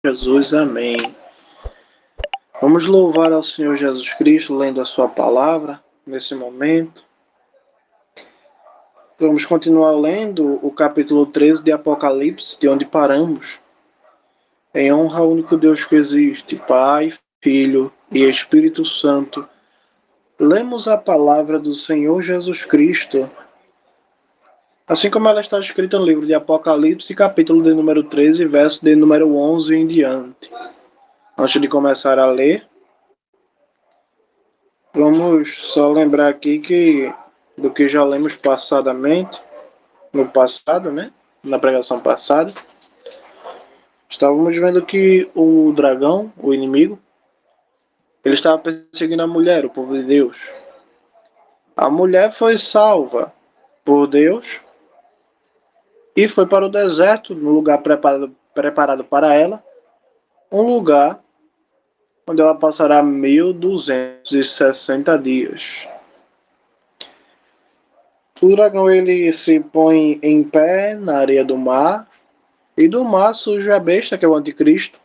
Jesus, amém. Vamos louvar ao Senhor Jesus Cristo, lendo a sua palavra nesse momento. Vamos continuar lendo o capítulo 13 de Apocalipse, de onde paramos. Em honra ao único Deus que existe, Pai, Filho e Espírito Santo, lemos a palavra do Senhor Jesus Cristo, assim como ela está escrita no livro de Apocalipse, capítulo de número 13, verso de número 11 em diante. Antes de começar a ler, vamos só lembrar aqui do que já lemos passadamente, no passado, né? Na pregação passada. Estávamos vendo que o dragão, o inimigo, ele estava perseguindo a mulher, o povo de Deus. A mulher foi salva por Deus e foi para o deserto, no lugar preparado para ela, um lugar onde ela passará 1260 dias. O dragão ele se põe em pé na areia do mar, e do mar surge a besta, que é o anticristo.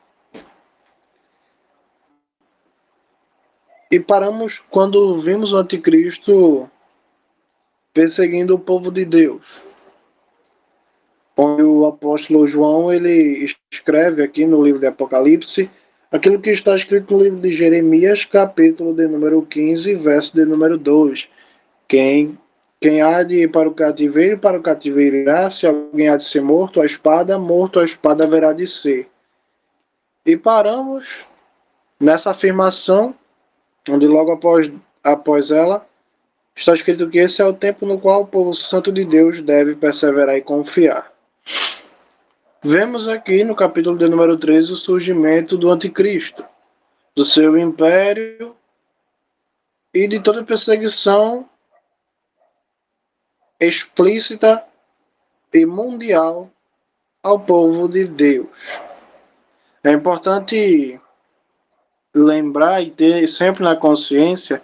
E paramos quando vimos o anticristo perseguindo o povo de Deus. Onde o apóstolo João ele escreve aqui no livro de Apocalipse aquilo que está escrito no livro de Jeremias, capítulo de número 15, verso de número 2. Quem há de ir para o cativeiro irá. Se alguém há de ser morto a espada haverá de ser. E paramos nessa afirmação, onde logo após ela, está escrito que esse é o tempo no qual o povo santo de Deus deve perseverar e confiar. Vemos aqui no capítulo de número 13 o surgimento do anticristo, do seu império e de toda perseguição explícita e mundial ao povo de Deus. É importante lembrar e ter sempre na consciência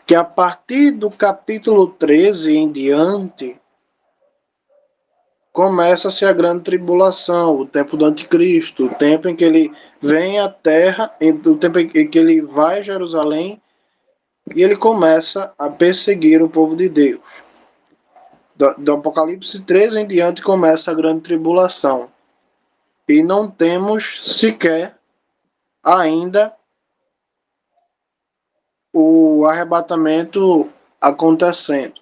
que a partir do capítulo 13 em diante, começa-se a grande tribulação, o tempo do anticristo, o tempo em que ele vem à terra, o tempo em que ele vai a Jerusalém e ele começa a perseguir o povo de Deus. Do Apocalipse 13 em diante começa a grande tribulação. E não temos sequer ainda o arrebatamento acontecendo.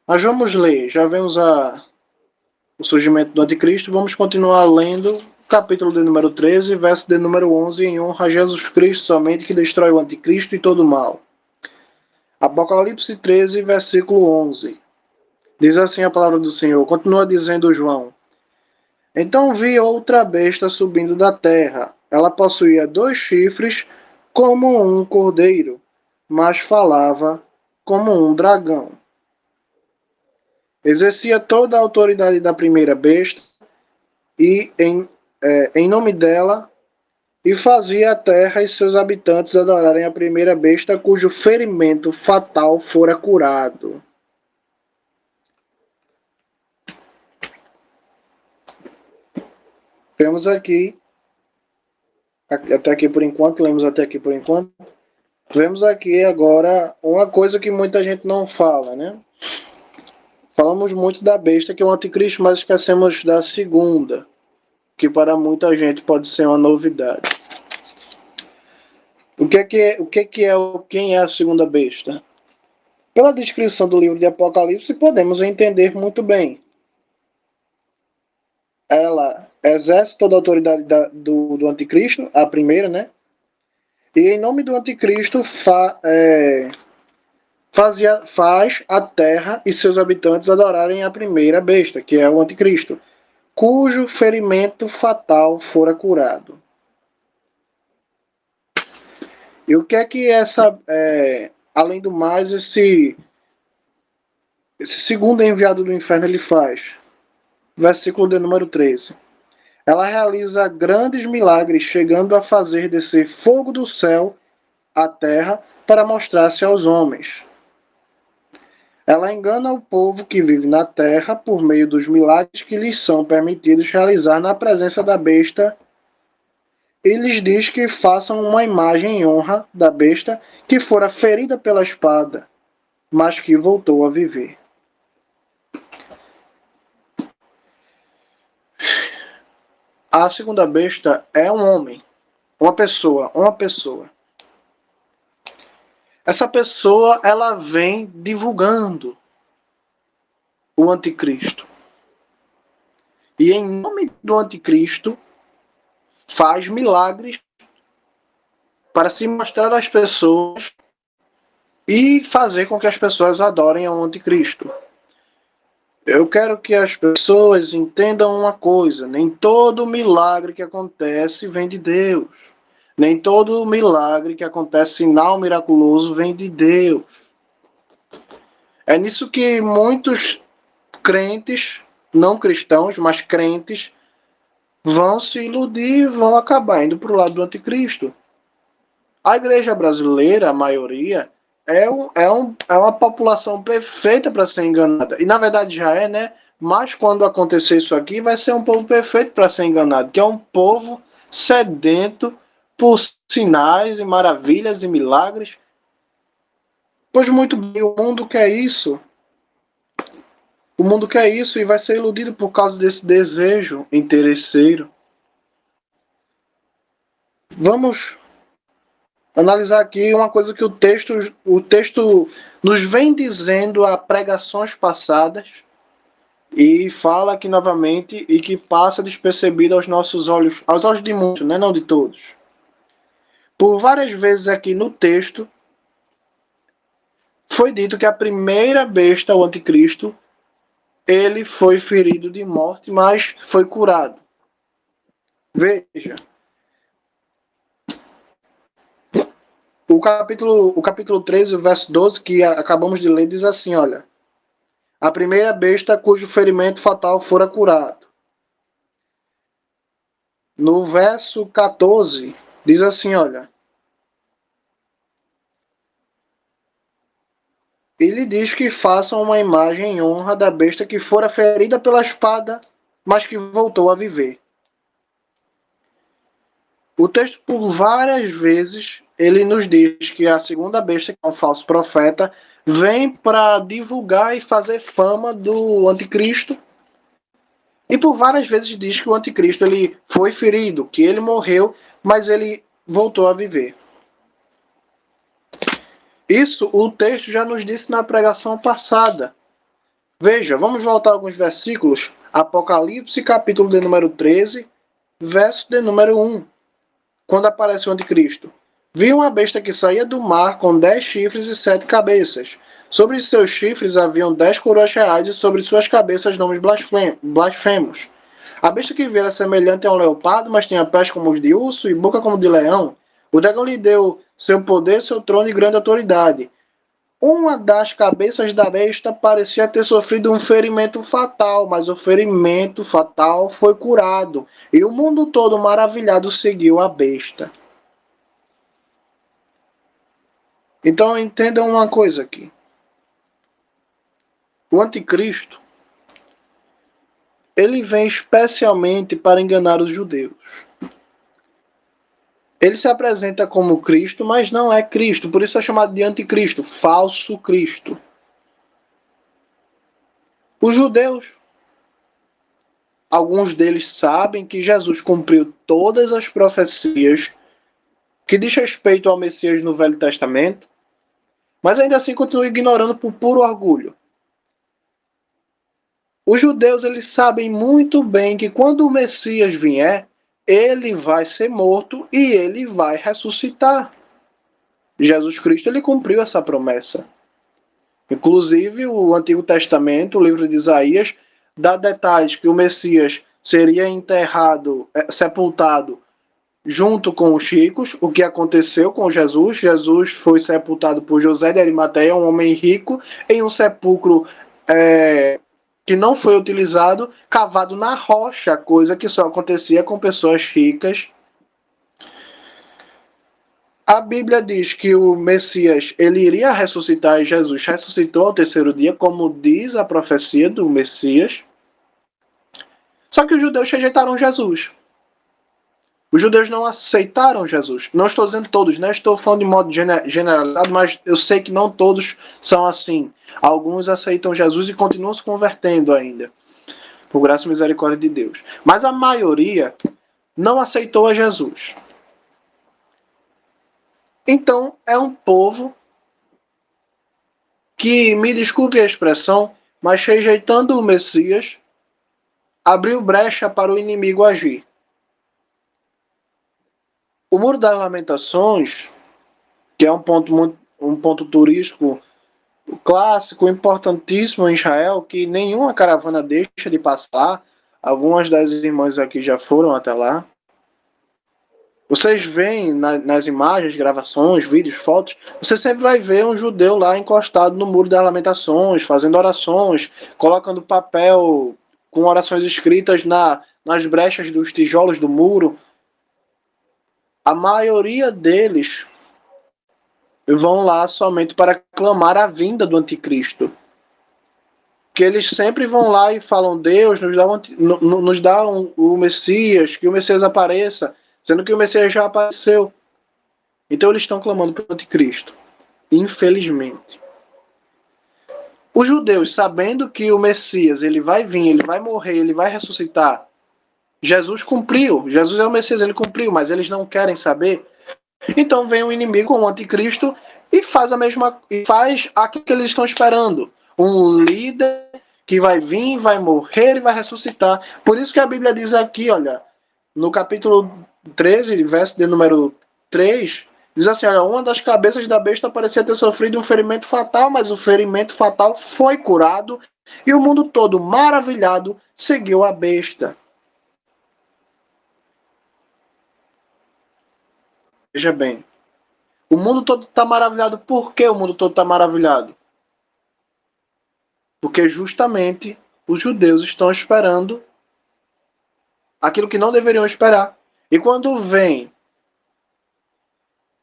Mas vamos ler, já vemos o surgimento do anticristo, vamos continuar lendo o capítulo de número 13, verso de número 11, em honra a Jesus Cristo somente, que destrói o anticristo e todo o mal. Apocalipse 13, versículo 11. Diz assim a palavra do Senhor, continua dizendo João. Então vi outra besta subindo da terra. Ela possuía 2 chifres como um cordeiro, mas falava como um dragão. Exercia toda a autoridade da primeira besta e em nome dela e fazia a terra e seus habitantes adorarem a primeira besta cujo ferimento fatal fora curado. Temos aqui, até aqui por enquanto, lemos até aqui por enquanto, vemos aqui agora uma coisa que muita gente não fala, né? Falamos muito da besta, que é o anticristo, mas esquecemos da segunda, que para muita gente pode ser uma novidade. Quem é a segunda besta? Pela descrição do livro de Apocalipse, podemos entender muito bem. Ela exerce toda a autoridade do anticristo, a primeira, né? E em nome do anticristo faz a terra e seus habitantes adorarem a primeira besta, que é o anticristo, cujo ferimento fatal fora curado. E o que é que além do mais, esse segundo enviado do inferno ele faz? Versículo de número 13. Ela realiza grandes milagres, chegando a fazer descer fogo do céu à terra para mostrar-se aos homens. Ela engana o povo que vive na terra por meio dos milagres que lhes são permitidos realizar na presença da besta e lhes diz que façam uma imagem em honra da besta que fora ferida pela espada, mas que voltou a viver. A segunda besta é um homem, uma pessoa. Essa pessoa, ela vem divulgando o anticristo. E em nome do anticristo, faz milagres para se mostrar às pessoas e fazer com que as pessoas adorem ao anticristo. Eu quero que as pessoas entendam uma coisa: nem todo milagre que acontece vem de Deus. Nem todo milagre que acontece, sinal miraculoso, vem de Deus. É nisso que muitos crentes, não cristãos, mas crentes, vão se iludir e vão acabar indo para o lado do anticristo. A igreja brasileira, a maioria, é uma população perfeita para ser enganada. E na verdade já é, né? Mas quando acontecer isso aqui, vai ser um povo perfeito para ser enganado, que é um povo sedento por sinais e maravilhas e milagres. Pois muito bem, o mundo quer isso. O mundo quer isso e vai ser iludido por causa desse desejo interesseiro. Vamos analisar aqui uma coisa que o texto nos vem dizendo a pregações passadas e fala aqui novamente e que passa despercebido aos nossos olhos, aos olhos de muitos, né? Não de todos. Por várias vezes aqui no texto foi dito que a primeira besta, o anticristo, ele foi ferido de morte, mas foi curado. Veja, o capítulo 13, o verso 12, que acabamos de ler, diz assim, olha: a primeira besta cujo ferimento fatal fora curado. No verso 14, diz assim, olha: ele diz que façam uma imagem em honra da besta que fora ferida pela espada, mas que voltou a viver. O texto, por várias vezes, ele nos diz que a segunda besta, que é um falso profeta, vem para divulgar e fazer fama do anticristo. E por várias vezes diz que o anticristo ele foi ferido, que ele morreu, mas ele voltou a viver. Isso o texto já nos disse na pregação passada. Veja, vamos voltar a alguns versículos. Apocalipse, capítulo de número 13, verso de número 1. Quando aparece o anticristo: vi uma besta que saía do mar com 10 chifres e 7 cabeças. Sobre seus chifres haviam 10 coroas reais e sobre suas cabeças nomes blasfemos. A besta que viera semelhante a um leopardo, mas tinha pés como os de urso e boca como de leão. O dragão lhe deu seu poder, seu trono e grande autoridade. Uma das cabeças da besta parecia ter sofrido um ferimento fatal, mas o ferimento fatal foi curado, e o mundo todo maravilhado seguiu a besta. Então entendam uma coisa aqui. O anticristo, ele vem especialmente para enganar os judeus. Ele se apresenta como Cristo, mas não é Cristo, por isso é chamado de anticristo, falso Cristo. Os judeus, alguns deles sabem que Jesus cumpriu todas as profecias que diz respeito ao Messias no Velho Testamento, mas ainda assim continuam ignorando por puro orgulho. Os judeus eles sabem muito bem que quando o Messias vier, ele vai ser morto e ele vai ressuscitar. Jesus Cristo ele cumpriu essa promessa. Inclusive, o Antigo Testamento, o livro de Isaías, dá detalhes que o Messias seria enterrado, sepultado junto com os ricos, o que aconteceu com Jesus. Jesus foi sepultado por José de Arimateia, um homem rico, em um sepulcro que não foi utilizado, cavado na rocha, coisa que só acontecia com pessoas ricas. A Bíblia diz que o Messias ele iria ressuscitar e Jesus ressuscitou ao terceiro dia, como diz a profecia do Messias. Só que os judeus rejeitaram Jesus. Os judeus não aceitaram Jesus. Não estou dizendo todos, né? Estou falando de modo generalizado, mas eu sei que não todos são assim. Alguns aceitam Jesus e continuam se convertendo ainda, por graça e misericórdia de Deus. Mas a maioria não aceitou a Jesus. Então, é um povo que, me desculpe a expressão, mas rejeitando o Messias, abriu brecha para o inimigo agir. O Muro das Lamentações, que é um ponto turístico clássico, importantíssimo em Israel, que nenhuma caravana deixa de passar. Algumas das irmãs aqui já foram até lá. Vocês veem nas imagens, gravações, vídeos, fotos, você sempre vai ver um judeu lá encostado no Muro das Lamentações, fazendo orações, colocando papel com orações escritas nas brechas dos tijolos do muro. A maioria deles vão lá somente para clamar a vinda do anticristo. Que eles sempre vão lá e falam: Deus nos dá o Messias, que o Messias apareça, sendo que o Messias já apareceu. Então eles estão clamando pelo anticristo, infelizmente. Os judeus, sabendo que o Messias ele vai vir, ele vai morrer, ele vai ressuscitar, Jesus cumpriu, Jesus é o Messias, ele cumpriu, mas eles não querem saber. Então vem o inimigo com o anticristo e faz aquilo que eles estão esperando. Um líder que vai vir, vai morrer e vai ressuscitar. Por isso que a Bíblia diz aqui, olha, no capítulo 13, verso de número 3, diz assim, olha, uma das cabeças da besta parecia ter sofrido um ferimento fatal, mas o ferimento fatal foi curado e o mundo todo, maravilhado, seguiu a besta. Veja bem, o mundo todo está maravilhado. Por que o mundo todo está maravilhado? Porque justamente os judeus estão esperando aquilo que não deveriam esperar. E quando vem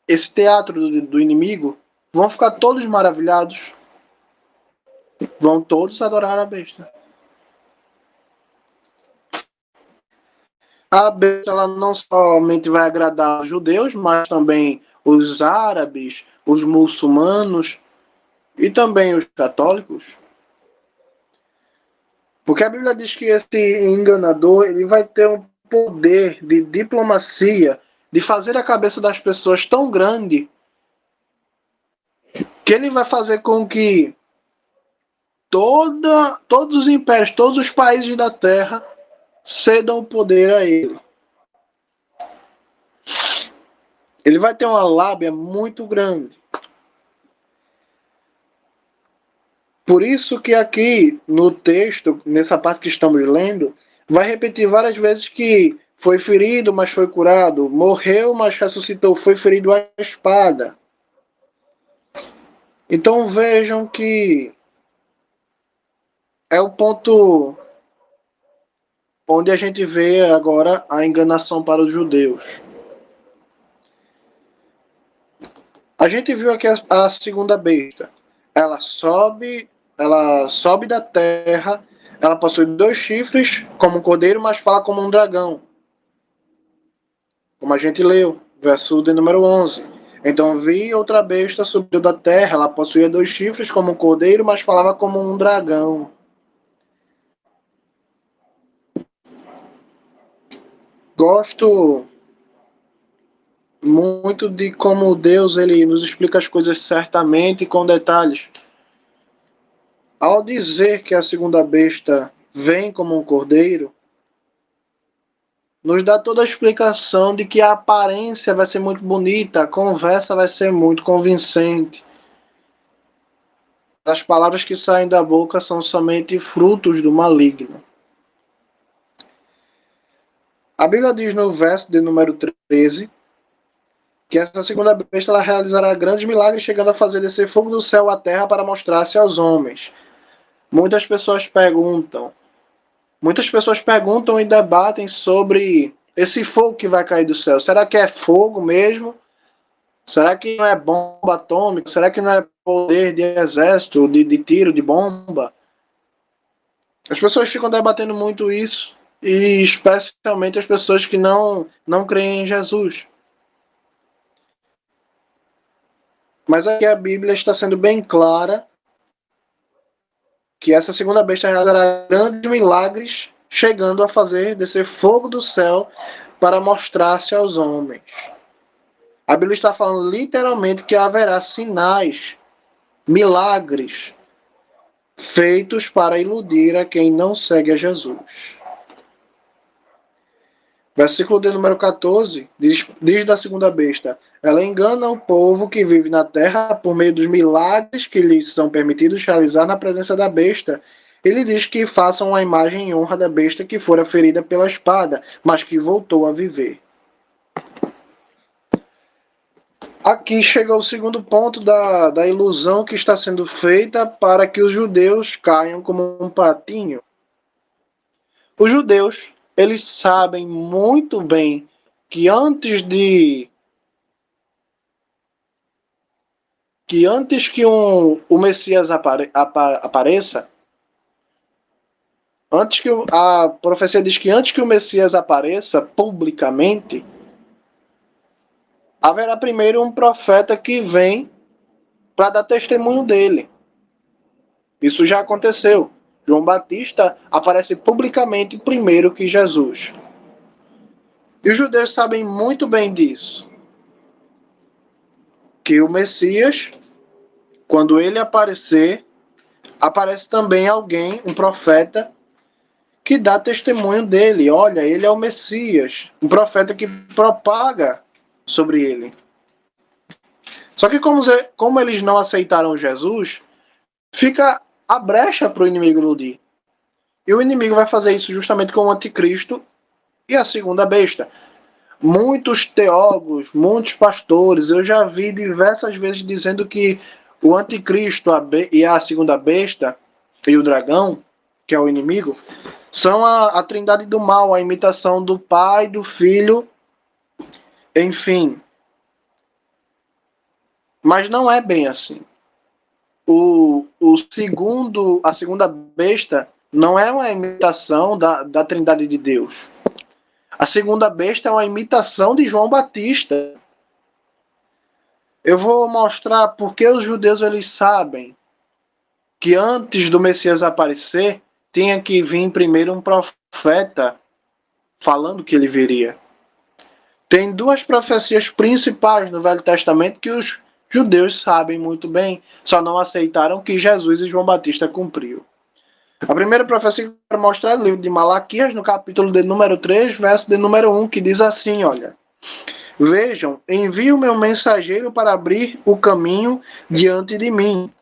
esse teatro do inimigo, vão ficar todos maravilhados. Vão todos adorar a besta. A besta ela não somente vai agradar os judeus, mas também os árabes, os muçulmanos e também os católicos. Porque a Bíblia diz que esse enganador ele vai ter um poder de diplomacia, de fazer a cabeça das pessoas tão grande, que ele vai fazer com que todos os impérios, todos os países da Terra cedam o poder a ele. Ele vai ter uma lábia muito grande. Por isso que aqui no texto, nessa parte que estamos lendo, vai repetir várias vezes que foi ferido, mas foi curado, morreu, mas ressuscitou, foi ferido à espada. Então vejam que é o ponto onde a gente vê agora a enganação para os judeus. A gente viu aqui a segunda besta. Ela sobe da terra, ela possui 2 chifres como um cordeiro, mas fala como um dragão. Como a gente leu, verso de número 11. Então vi outra besta subiu da terra, ela possuía 2 chifres como um cordeiro, mas falava como um dragão. Gosto muito de como Deus ele nos explica as coisas certamente e com detalhes. Ao dizer que a segunda besta vem como um cordeiro, nos dá toda a explicação de que a aparência vai ser muito bonita, a conversa vai ser muito convincente. As palavras que saem da boca são somente frutos do maligno. A Bíblia diz no verso de número 13 que essa segunda besta ela realizará grandes milagres, chegando a fazer descer fogo do céu à terra para mostrar-se aos homens. Muitas pessoas perguntam e debatem sobre esse fogo que vai cair do céu. Será que é fogo mesmo? Será que não é bomba atômica? Será que não é poder de exército, de tiro, de bomba? As pessoas ficam debatendo muito isso. e especialmente as pessoas que não creem em Jesus. Mas aqui a Bíblia está sendo bem clara que essa segunda besta realizará grandes milagres, chegando a fazer descer fogo do céu para mostrar-se aos homens. A Bíblia está falando literalmente que haverá sinais, milagres, feitos para iludir a quem não segue a Jesus. Versículo de número 14 diz da segunda besta: ela engana o povo que vive na terra por meio dos milagres que lhes são permitidos realizar na presença da besta. Ele diz que façam a imagem em honra da besta que fora ferida pela espada, mas que voltou a viver. Aqui chega o segundo ponto da ilusão que está sendo feita para que os judeus caiam como um patinho. Os judeus, eles sabem muito bem que antes que o Messias apareça, a profecia diz que antes que o Messias apareça publicamente, haverá primeiro um profeta que vem para dar testemunho dele. Isso já aconteceu. João Batista aparece publicamente primeiro que Jesus. E os judeus sabem muito bem disso. Que o Messias, quando ele aparecer, aparece também alguém, um profeta, que dá testemunho dele. Olha, ele é o Messias, um profeta que propaga sobre ele. Só que como eles não aceitaram Jesus, fica a brecha para o inimigo iludir. E o inimigo vai fazer isso justamente com o anticristo e a segunda besta. Muitos teólogos, muitos pastores, eu já vi diversas vezes dizendo que o anticristo e a segunda besta e o dragão, que é o inimigo, são a trindade do mal, a imitação do Pai, do Filho, enfim. Mas não é bem assim. A segunda besta não é uma imitação da trindade de Deus. A segunda besta é uma imitação de João Batista. Eu vou mostrar porque os judeus eles sabem que antes do Messias aparecer, tinha que vir primeiro um profeta falando que ele viria. Tem duas profecias principais no Velho Testamento que os judeus sabem muito bem, só não aceitaram que Jesus e João Batista cumpriu. A primeira profecia que eu quero mostrar é no livro de Malaquias, no capítulo de número 3, verso de número 1, que diz assim, olha: vejam, envio o meu mensageiro para abrir o caminho diante de mim.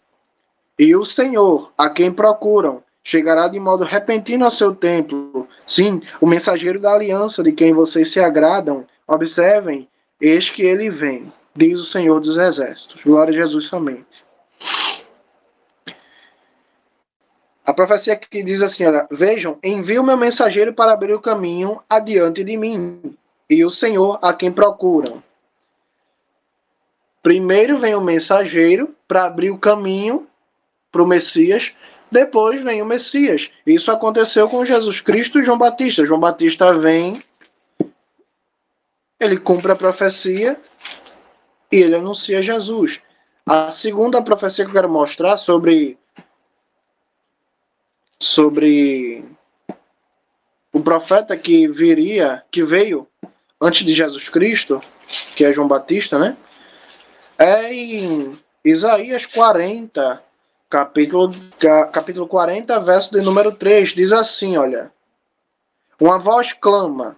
E o Senhor, a quem procuram, chegará de modo repentino ao seu templo. Sim, o mensageiro da aliança de quem vocês se agradam. Observem, eis que ele vem, diz o Senhor dos Exércitos. Glória a Jesus somente. A profecia que diz assim, olha, vejam, envio meu mensageiro para abrir o caminho adiante de mim. E o Senhor, a quem procuram. Primeiro vem o mensageiro para abrir o caminho para o Messias, depois vem o Messias. Isso aconteceu com Jesus Cristo e João Batista. João Batista vem, ele cumpre a profecia e ele anuncia Jesus. A segunda profecia que eu quero mostrar sobre o profeta que veio antes de Jesus Cristo, que é João Batista, né? É em Isaías 40, capítulo 40, verso de número 3, diz assim, olha: uma voz clama,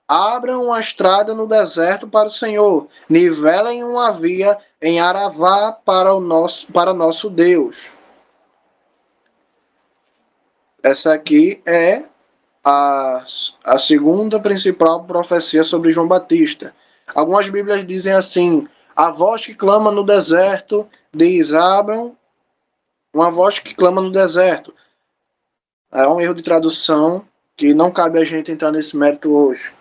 abram uma estrada no deserto para o Senhor, nivelem uma via em Aravá para nosso Deus. Essa aqui é a segunda principal profecia sobre João Batista. Algumas Bíblias dizem assim: a voz que clama no deserto, diz abram, uma voz que clama no deserto. É um erro de tradução que não cabe a gente entrar nesse mérito hoje.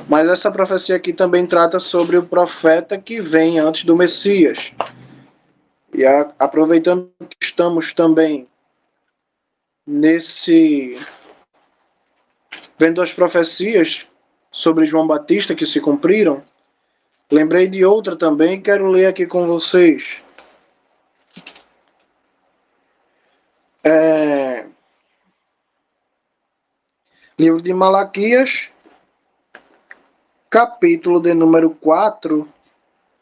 Mas essa profecia aqui também trata sobre o profeta que vem antes do Messias. E aproveitando que estamos também nesse Vendo as profecias sobre João Batista que se cumpriram, lembrei de outra também e quero ler aqui com vocês. Livro de Malaquias, capítulo de número 4,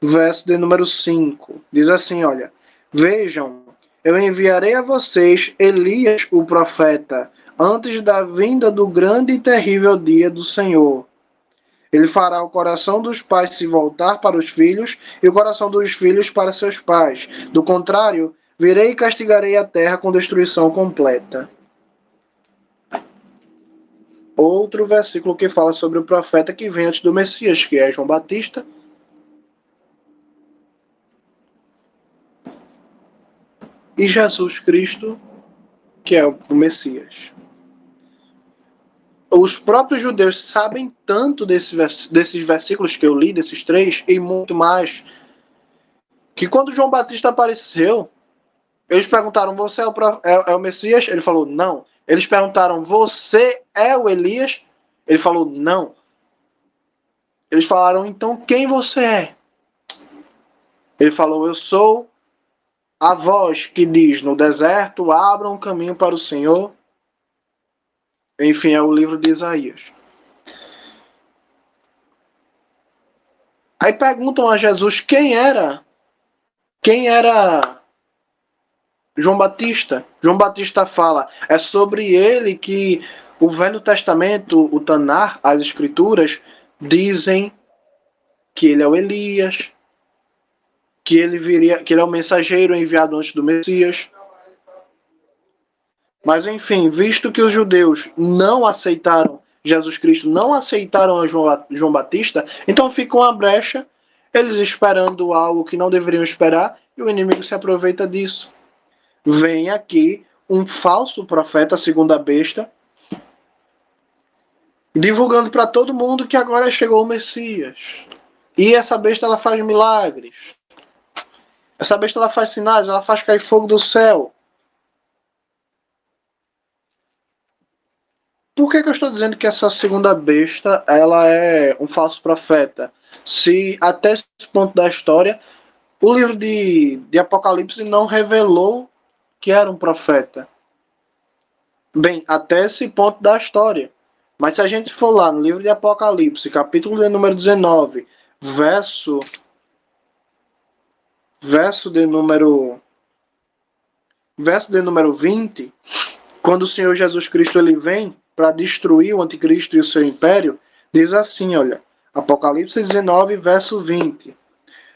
verso de número 5. Diz assim, olha: Vejam, eu enviarei a vocês Elias, o profeta, antes da vinda do grande e terrível dia do Senhor. Ele fará o coração dos pais se voltar para os filhos e o coração dos filhos para seus pais. Do contrário, virei e castigarei a terra com destruição completa. Outro versículo que fala sobre o profeta que vem antes do Messias, que é João Batista. E Jesus Cristo, que é o Messias. Os próprios judeus sabem tanto desses versículos que eu li, desses três, e muito mais, que quando João Batista apareceu, eles perguntaram, você é o Messias? Ele falou, não. Eles perguntaram, você é o Elias? Ele falou, não. Eles falaram, então quem você é? Ele falou, eu sou a voz que diz no deserto, abra um caminho para o Senhor. Enfim, é o livro de Isaías. Aí perguntam a Jesus quem era João Batista. João Batista fala, é sobre ele que o Velho Testamento, o Tanar, as Escrituras, dizem que ele é o Elias, que ele é o mensageiro enviado antes do Messias. Mas enfim, visto que os judeus não aceitaram Jesus Cristo, não aceitaram a João Batista, então fica uma brecha, eles esperando algo que não deveriam esperar, e o inimigo se aproveita disso. Vem aqui um falso profeta, segundo a besta, divulgando para todo mundo que agora chegou o Messias. E essa besta ela faz milagres. Essa besta ela faz sinais, ela faz cair fogo do céu. Por que eu estou dizendo que essa segunda besta ela é um falso profeta? Se até esse ponto da história, o livro de Apocalipse não revelou que era um profeta. Bem, até esse ponto da história. Mas se a gente for lá no livro de Apocalipse, capítulo de número 19, verso de número 20, quando o Senhor Jesus Cristo ele vem para destruir o anticristo e o seu império, diz assim, olha, Apocalipse 19, verso 20.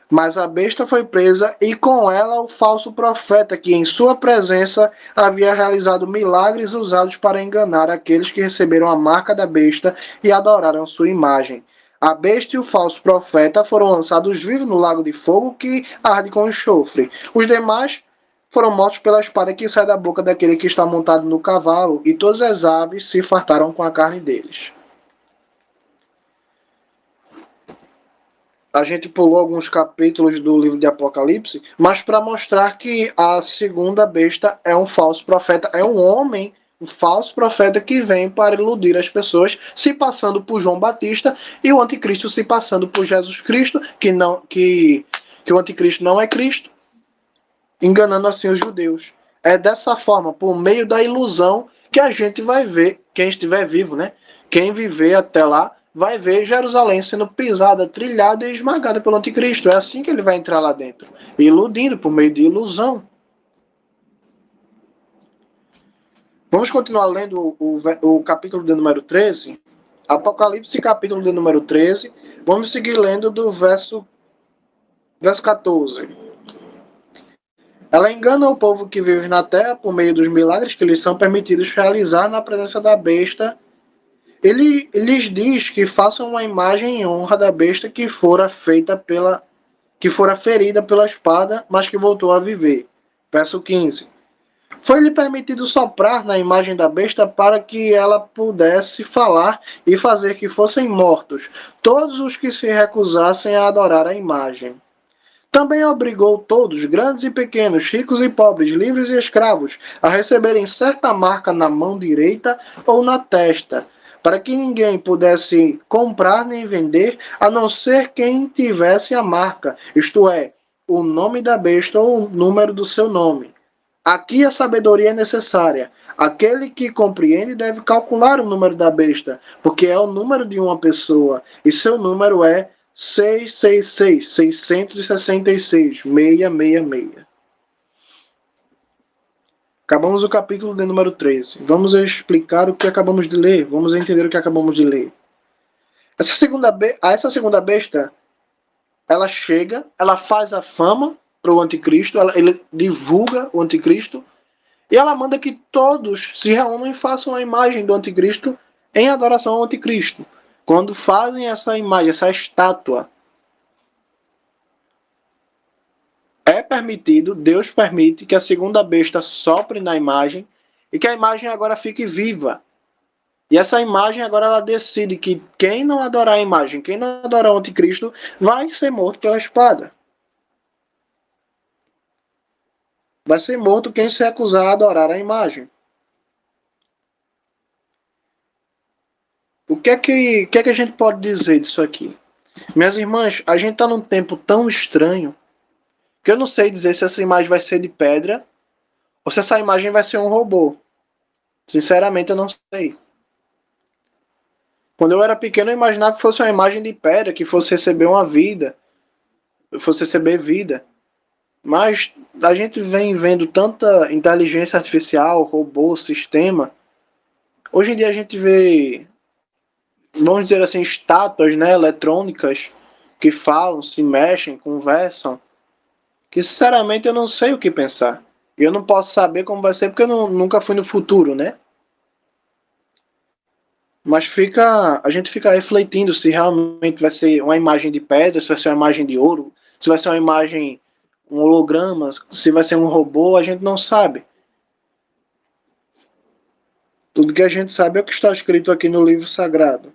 Mas a besta foi presa e com ela o falso profeta que em sua presença havia realizado milagres usados para enganar aqueles que receberam a marca da besta e adoraram sua imagem. A besta e o falso profeta foram lançados vivos no lago de fogo que arde com enxofre. Os demais foram mortos pela espada que sai da boca daquele que está montado no cavalo, e todas as aves se fartaram com a carne deles. A gente pulou alguns capítulos do livro de Apocalipse, mas para mostrar que a segunda besta é um falso profeta, é um homem, um falso profeta que vem para iludir as pessoas, se passando por João Batista, e o anticristo se passando por Jesus Cristo, que o anticristo não é Cristo, enganando assim os judeus. É dessa forma, por meio da ilusão, que a gente vai ver, quem estiver vivo, né? Quem viver até lá, vai ver Jerusalém sendo pisada, trilhada e esmagada pelo anticristo. É assim que ele vai entrar lá dentro, iludindo por meio de ilusão. Vamos continuar lendo o capítulo de número 13. Apocalipse, capítulo de número 13. Vamos seguir lendo do verso 14. Ela engana o povo que vive na terra por meio dos milagres que lhes são permitidos realizar na presença da besta. Ele lhes diz que façam uma imagem em honra da besta que fora ferida pela espada, mas que voltou a viver. Verso 15. Foi-lhe permitido soprar na imagem da besta para que ela pudesse falar e fazer que fossem mortos todos os que se recusassem a adorar a imagem. Também obrigou todos, grandes e pequenos, ricos e pobres, livres e escravos, a receberem certa marca na mão direita ou na testa, para que ninguém pudesse comprar nem vender, a não ser quem tivesse a marca, isto é, o nome da besta ou o número do seu nome. Aqui a sabedoria é necessária. Aquele que compreende deve calcular o número da besta, porque é o número de uma pessoa, e seu número é 666, 666, 666. Acabamos o capítulo de número 13. Vamos explicar o que acabamos de ler. Vamos entender o que acabamos de ler. Essa segunda besta, ela chega, ela faz a fama para o anticristo, ele divulga o anticristo, e ela manda que todos se reúnam e façam a imagem do anticristo em adoração ao anticristo. Quando fazem essa imagem, essa estátua, é permitido, Deus permite que a segunda besta sopre na imagem e que a imagem agora fique viva. E essa imagem agora ela decide que quem não adorar a imagem, quem não adorar o anticristo, vai ser morto pela espada. Vai ser morto quem se acusar a adorar a imagem. O que é que a gente pode dizer disso aqui? Minhas irmãs, a gente está num tempo tão estranho que eu não sei dizer se essa imagem vai ser de pedra ou se essa imagem vai ser um robô. Sinceramente, eu não sei. Quando eu era pequeno, eu imaginava que fosse uma imagem de pedra, que fosse receber uma vida, fosse receber vida. Mas a gente vem vendo tanta inteligência artificial, robô, sistema. Hoje em dia a gente vê, vamos dizer assim, estátuas, né, eletrônicas que falam, se mexem, conversam, que sinceramente eu não sei o que pensar. E eu não posso saber como vai ser porque eu nunca fui no futuro, né? Mas a gente fica refletindo se realmente vai ser uma imagem de pedra, se vai ser uma imagem de ouro, se vai ser uma imagem, um holograma, se vai ser um robô, a gente não sabe. Tudo que a gente sabe é o que está escrito aqui no livro sagrado.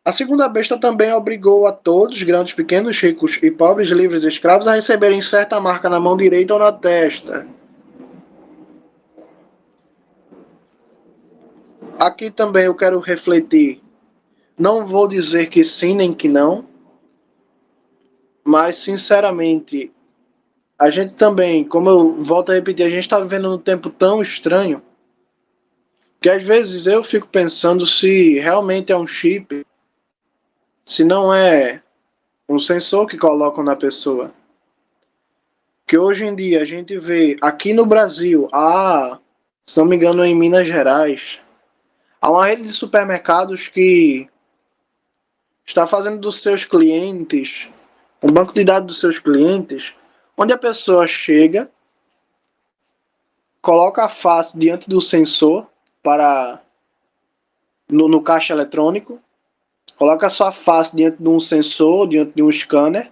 A segunda besta também obrigou a todos, grandes, pequenos, ricos e pobres, livres e escravos, a receberem certa marca na mão direita ou na testa. Aqui também eu quero refletir. Não vou dizer que sim nem que não, mas sinceramente, a gente também, como eu volto a repetir, a gente está vivendo num tempo tão estranho que às vezes eu fico pensando se realmente é um chip, se não é um sensor que colocam na pessoa. Que hoje em dia a gente vê aqui no Brasil, se não me engano, em Minas Gerais, há uma rede de supermercados que está fazendo dos seus clientes, um banco de dados dos seus clientes, onde a pessoa chega, coloca a face diante do sensor para no caixa eletrônico, coloca a sua face diante de um sensor, diante de um scanner.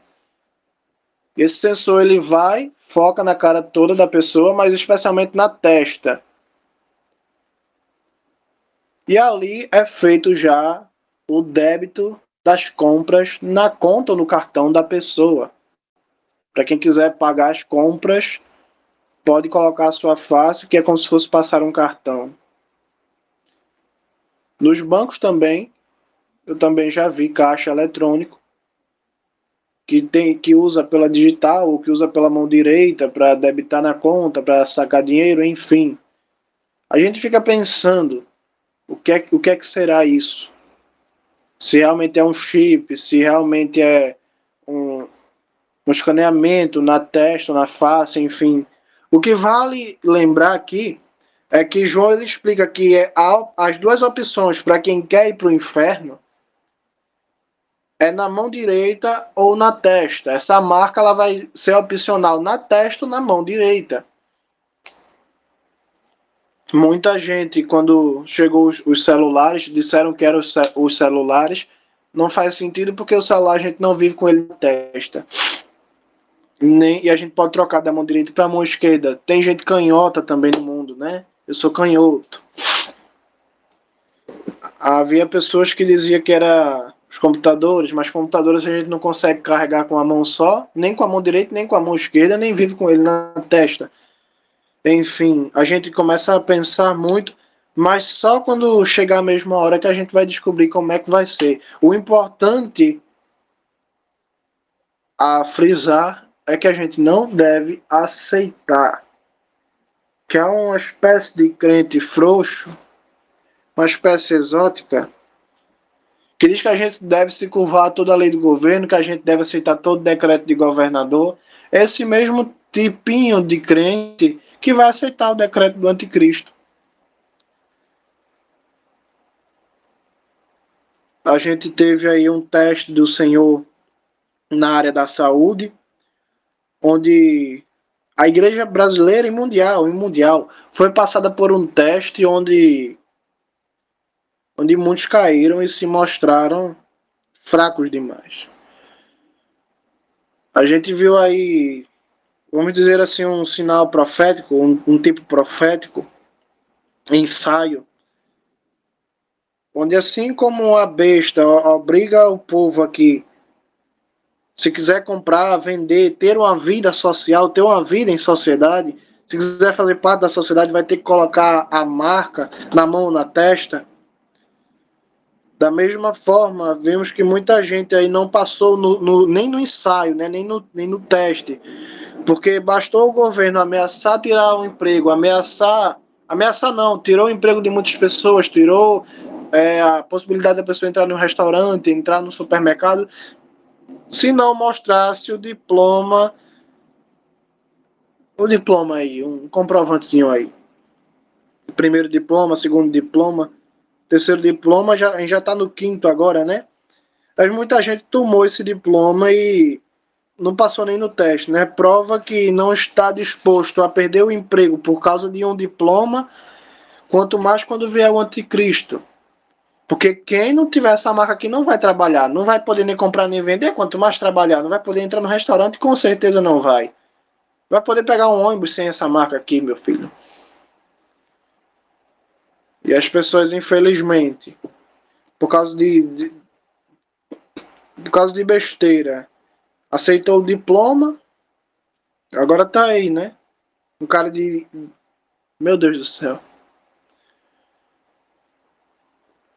Esse sensor ele vai, foca na cara toda da pessoa, mas especialmente na testa. E ali é feito já o débito das compras na conta ou no cartão da pessoa. Para quem quiser pagar as compras, pode colocar a sua face, que é como se fosse passar um cartão. Nos bancos também, eu também já vi caixa eletrônico que usa pela digital ou que usa pela mão direita para debitar na conta, para sacar dinheiro, enfim. A gente fica pensando o que é que será isso? Se realmente é um chip, se realmente é um escaneamento na testa, na face, enfim. O que vale lembrar aqui é que João ele explica que as duas opções para quem quer ir para o inferno é na mão direita ou na testa. Essa marca ela vai ser opcional na testa ou na mão direita. Muita gente, quando chegou os celulares, disseram que eram os celulares. Não faz sentido porque o celular a gente não vive com ele na testa. E a gente pode trocar da mão direita para a mão esquerda. Tem gente canhota também no mundo, né? Eu sou canhoto. Havia pessoas que diziam que era os computadores, mas computadores a gente não consegue carregar com a mão só, nem com a mão direita, nem com a mão esquerda, nem vive com ele na testa. Enfim, a gente começa a pensar muito, Mas só quando chegar a mesma hora que a gente vai descobrir como é que vai ser. O importante a frisar é que a gente não deve aceitar que há uma espécie de crente frouxo, uma espécie exótica, que diz que a gente deve se curvar a toda a lei do governo, que a gente deve aceitar todo decreto de governador. Esse mesmo tipinho de crente que vai aceitar o decreto do anticristo. A gente teve aí um teste do Senhor na área da saúde, onde a igreja brasileira e mundial foi passada por um teste onde muitos caíram e se mostraram fracos demais. A gente viu aí, vamos dizer assim, um sinal profético, um tipo profético, ensaio, onde assim como a besta obriga o povo aqui, se quiser comprar, vender, ter uma vida social, ter uma vida em sociedade, se quiser fazer parte da sociedade, vai ter que colocar a marca na mão ou na testa. Da mesma forma, vemos que muita gente aí não passou nem no ensaio, né, nem no teste, porque bastou o governo ameaçar tirar o emprego, ameaçar não, tirou o emprego de muitas pessoas, tirou a possibilidade da pessoa entrar no restaurante, entrar no supermercado, se não mostrasse o diploma aí, um comprovantezinho aí. Primeiro diploma, segundo diploma, terceiro diploma, a gente já está no quinto agora, né? Mas muita gente tomou esse diploma e não passou nem no teste, né? Prova que não está disposto a perder o emprego por causa de um diploma, quanto mais quando vier o anticristo. Porque quem não tiver essa marca aqui não vai trabalhar, não vai poder nem comprar nem vender, quanto mais trabalhar, não vai poder entrar no restaurante, com certeza não vai. Vai poder pegar um ônibus sem essa marca aqui, meu filho. E as pessoas, infelizmente, por causa por causa de besteira, aceitou o diploma, agora tá aí, né? Um cara de. Meu Deus do céu.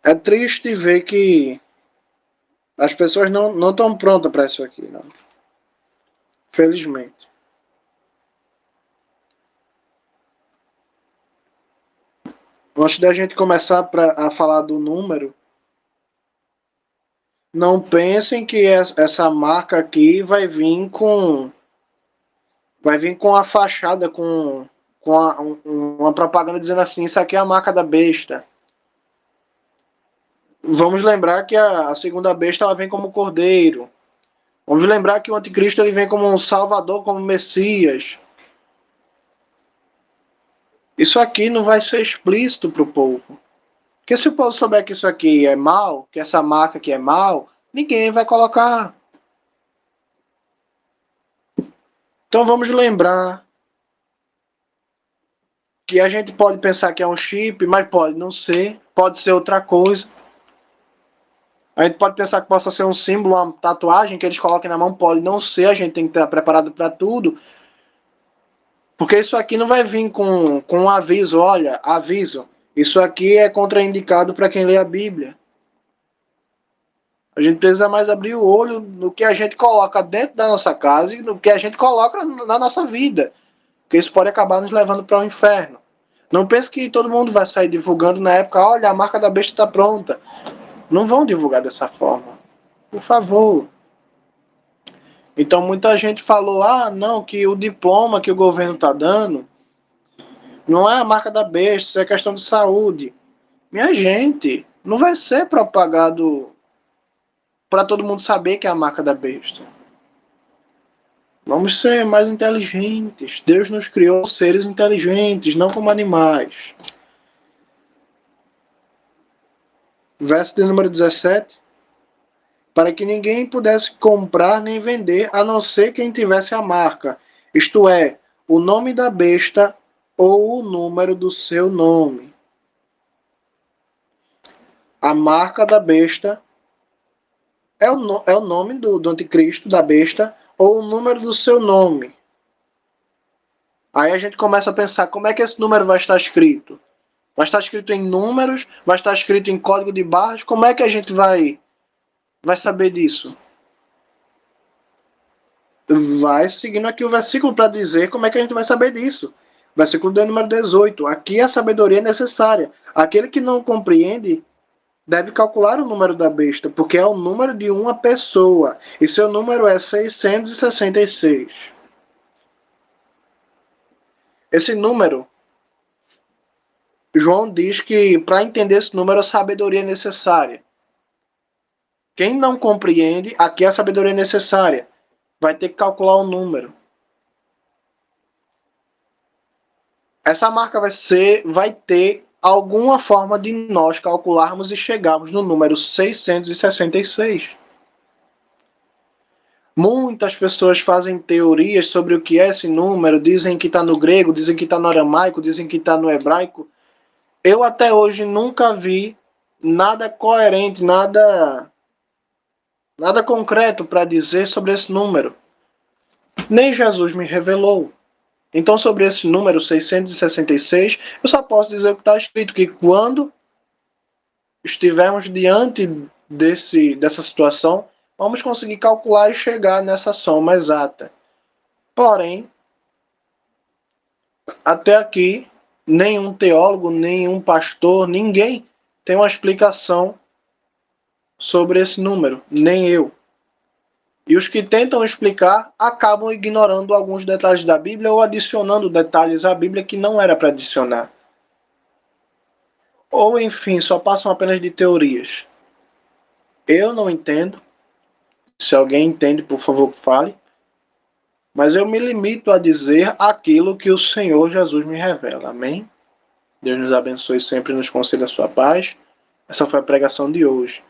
É triste ver que as pessoas não estão prontas para isso aqui, não. Felizmente. Antes da gente começar a falar do número, não pensem que essa marca aqui vai vir com a fachada, uma propaganda dizendo assim, isso aqui é a marca da besta. Vamos lembrar que a segunda besta ela vem como cordeiro. Vamos lembrar que o anticristo ele vem como um salvador, como Messias. Isso aqui não vai ser explícito para o povo. Porque se o povo souber que isso aqui é mal, que essa marca aqui é mal, ninguém vai colocar. Então vamos lembrar que a gente pode pensar que é um chip, mas pode não ser, pode ser outra coisa. A gente pode pensar que possa ser um símbolo, uma tatuagem que eles coloquem na mão, pode não ser, a gente tem que estar preparado para tudo. Porque isso aqui não vai vir com um aviso, olha, aviso, isso aqui é contraindicado para quem lê a Bíblia. A gente precisa mais abrir o olho no que a gente coloca dentro da nossa casa e no que a gente coloca na nossa vida. Porque isso pode acabar nos levando para o inferno. Não pense que todo mundo vai sair divulgando na época, olha, a marca da besta está pronta. Não vão divulgar dessa forma. Por favor. Então muita gente falou, não, que o diploma que o governo está dando não é a marca da besta, isso é questão de saúde. Minha gente, não vai ser propagado para todo mundo saber que é a marca da besta. Vamos ser mais inteligentes. Deus nos criou seres inteligentes, não como animais. Verso de número 17. Para que ninguém pudesse comprar nem vender, a não ser quem tivesse a marca, isto é, o nome da besta ou o número do seu nome. A marca da besta é o nome do anticristo, da besta, ou o número do seu nome. Aí a gente começa a pensar, como é que esse número vai estar escrito? Vai estar escrito em números? Vai estar escrito em código de barras? Como é que a gente vai saber disso? Vai seguindo aqui o versículo para dizer como é que a gente vai saber disso. Versículo de número 18. Aqui a sabedoria é necessária. Aquele que não compreende deve calcular o número da besta, porque é o número de uma pessoa. E seu número é 666. Esse número, João diz que para entender esse número a sabedoria é necessária. Quem não compreende, aqui a sabedoria é necessária. Vai ter que calcular o número. Essa marca vai ter alguma forma de nós calcularmos e chegarmos no número 666. Muitas pessoas fazem teorias sobre o que é esse número, dizem que está no grego, dizem que está no aramaico, dizem que está no hebraico. Eu até hoje nunca vi nada coerente, nada concreto para dizer sobre esse número. Nem Jesus me revelou. Então, sobre esse número 666, eu só posso dizer o que está escrito, que quando estivermos diante dessa situação, vamos conseguir calcular e chegar nessa soma exata. Porém, até aqui, nenhum teólogo, nenhum pastor, ninguém tem uma explicação sobre esse número, nem eu. E os que tentam explicar acabam ignorando alguns detalhes da Bíblia ou adicionando detalhes à Bíblia que não era para adicionar. Ou, enfim, só passam apenas de teorias. Eu não entendo. Se alguém entende, por favor, fale. Mas eu me limito a dizer aquilo que o Senhor Jesus me revela. Amém? Deus nos abençoe sempre e nos conceda a sua paz. Essa foi a pregação de hoje.